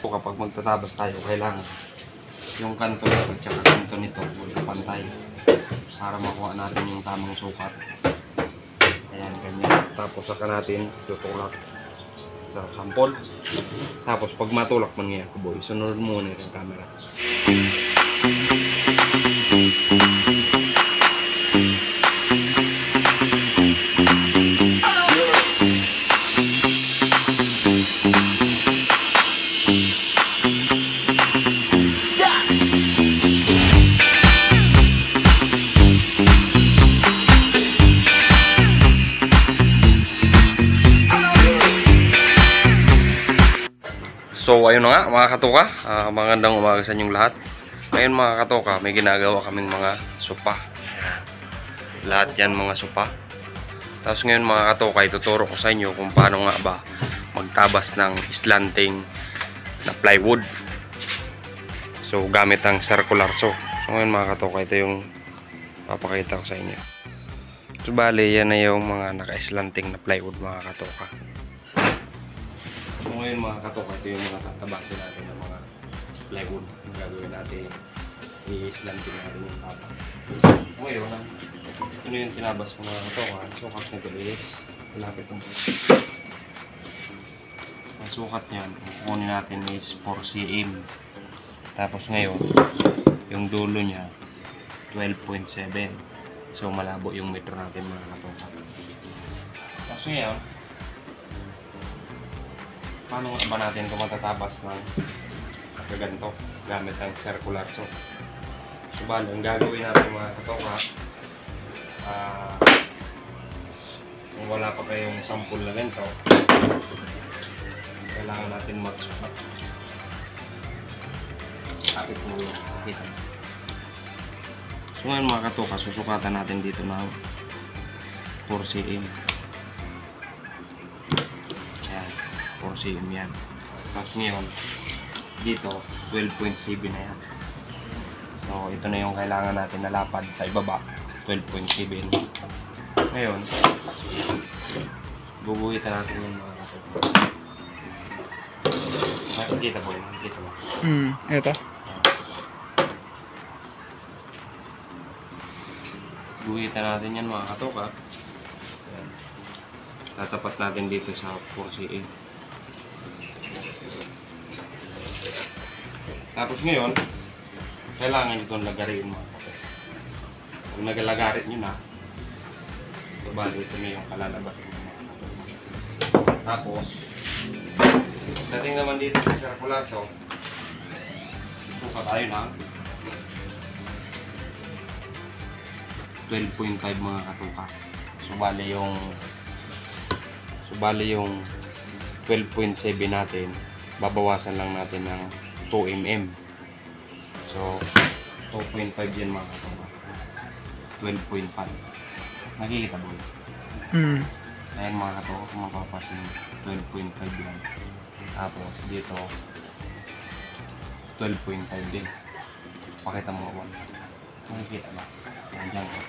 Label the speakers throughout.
Speaker 1: ganito kapag magtatabas tayo, kailangan yung kanto nito at saka kanto nito magkapantay para makuha natin yung tamang sukat. Ayan, ganyan. Tapos saka natin tutulak sa sampol. Tapos pag matulak man ngayon ko boy, sunod muna yung camera. So ayun na nga mga katoka, magandang umaga sa inyong lahat. Ngayon mga katoka, may ginagawa kaming mga sopa. Lahat yan mga sopa. Tapos ngayon mga katoka, ituturo ko sa inyo kung paano nga ba magtabas ng slanting na plywood. So gamit ang circular saw. So ngayon mga katoka, ito yung papakita ko sa inyo. So bali, yan na yung mga naka-slanting na plywood mga katoka. So ngayon mga katoka, ito yung mga tatabasin natin ng mga plywood. Yung gagawin natin, i-slanting natin yung tapak. Ngayon, ito yung tinabas ko mga katoka. Sukat nito is, malapit ng ang sukat niyan, kukunin natin is 4 cm. Tapos ngayon, yung dulo niya, 12.7. So malabo yung metro natin mga katoka. Tapos ngayon, paano ba natin ito matatabas ng kaganto gamit ang circular saw? So bali, ang gagawin natin mga katoka, kung wala pa kayong sample na ganito, kailangan natin magsukat. Kapit mo yung makita. So ngayon mga katoka, susukatan natin dito ng 4 cm. 4 cm yan. Tapos ngayon, dito, 12.7 na yan. So, ito na yung kailangan natin na lapad sa ibaba, 12.7. Ngayon, bubuhitan natin yung mga katoka. Nakikita po yun, nakikita mo.
Speaker 2: Ito.
Speaker 1: Bubuhitan natin yan mga katoka. Tatapat natin dito sa 4 cm. Tapos ngayon, kailangan itong lagarin mga kapatid. Kung nagalagarit nyo na, so bali ito na yung kalalabasan ng mga kapatid. Tapos, dating naman dito sa circular saw, suka tayo ng 12.5 mga katuka. So bali yung 12.7 natin, babawasan lang natin ng 2 mm. So 2.5 yan mga katoka. 12.5. Nakikita mo yun? Ayan mga katoka, kung mapapasin 12.5 yan. Tapos dito 12.5 din. Pakita mo ako. Nakikita ba? Yan dyan ko.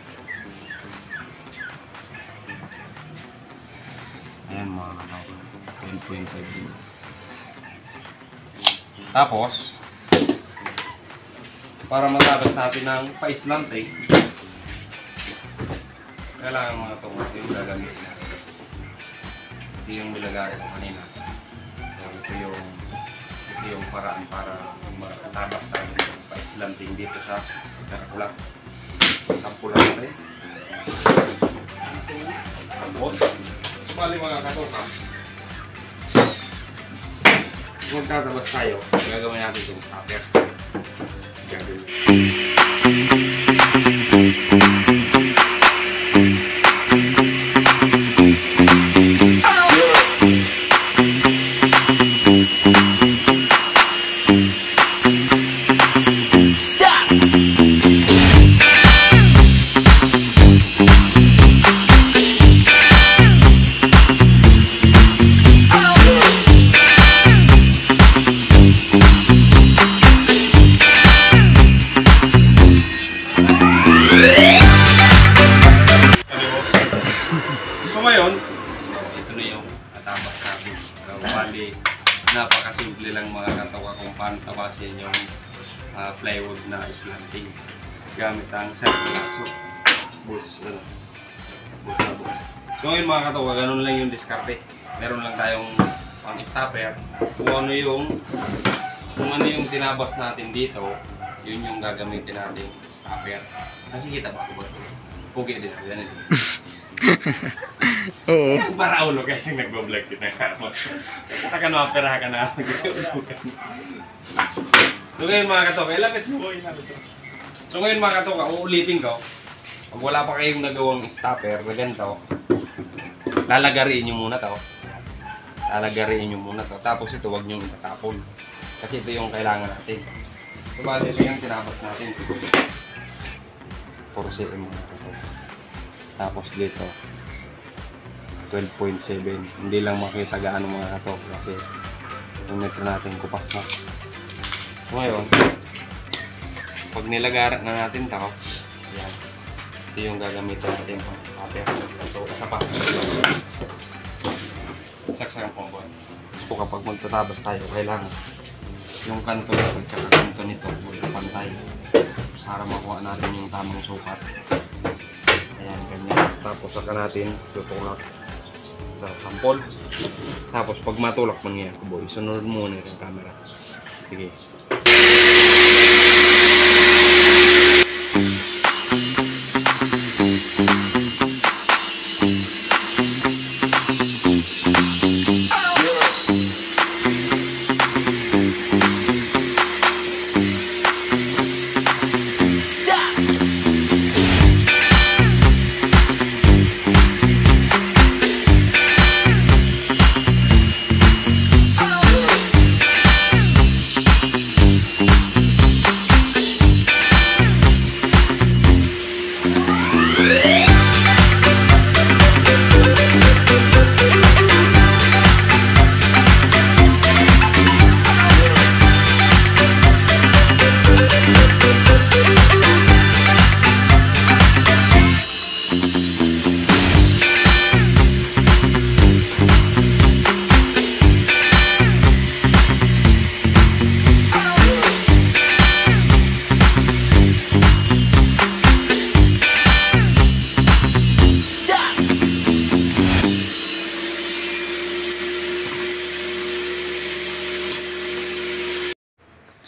Speaker 1: Ayan mga katoka, 12.5 din. Tapos, para matapos natin ng pa-slanting, kailangan mga ito yung gagamitin natin. Ito yung nilagay ko kanina. So, ito yung paraan para matapos natin yung pa-slanting dito sa circular. Sampulan natin. Tapos, bali mga katoka, kung tatabas tayo, gagawin natin itong stopper. Gagawin.
Speaker 3: Yeah.
Speaker 1: katoka kung paano tapasin yung plywood na slanting. Gamit ang circular. So, bukas na bukas. So ngayon mga katoka, ganun lang yung diskarte. Meron lang tayong pang-stopper. Kung ano yung tinabas natin dito, yun yung gagamitin natin stopper. Nakikita ba ako ba? Pugi din ako. Ganun.
Speaker 2: Oo.
Speaker 1: Para ulo kasi nagbo-vlog din ako. Taka na, pera ka na. So ngayon mga katoka, ilapit mo. So ngayon mga katoka, uulitin ko. Pag wala pa kayong nagawang stopper na ganito, lalagariin nyo muna to. Lalagariin nyo muna to. Tapos ito, wag nyo itatapon. Kasi ito yung kailangan natin. So bali lang yung tinabas natin. 4 cm mga katoka. Tapos dito 12.7. Hindi lang makita gaano mga katoka kasi yung metro natin kupas na. So ngayon, pag nilagara na natin ito, yan. Ito yung gagamitin natin pang stopper. So isa pa, saksakan po po. So kapag magtatabas tayo, kailangan yung kanto nito at kanto nito pantay para makuha natin yung tamang sukat. Ayan, ganyan. Tapos saka natin tutulak sa sampol. Tapos pag matulak man ngayon, boy, sunod muna yung camera. Sige.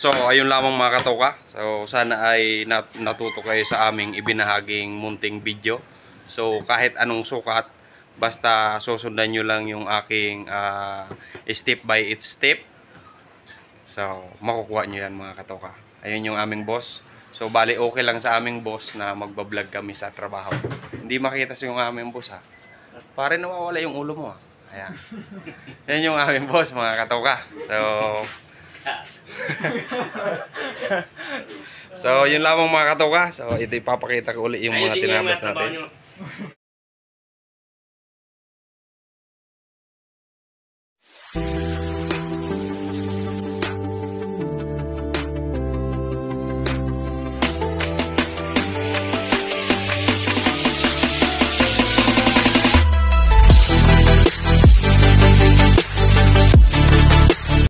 Speaker 1: So, ayun lamang mga katoka. So, sana ay natuto kayo sa aming ibinahaging munting video. So, kahit anong sukat, basta susundan nyo lang yung aking step by step. So, makukuha nyo yan mga katoka. Ayun yung aming boss. So, bali okay lang sa aming boss na magbablog kami sa trabaho. Hindi makita sa yung aming boss ha. Pare nawawala yung ulo mo ha. Ayan. Yan yung aming boss mga katoka. So, yun lamang mga katoka. So, ito ipapakita ko ulit yung mga tinabas natin.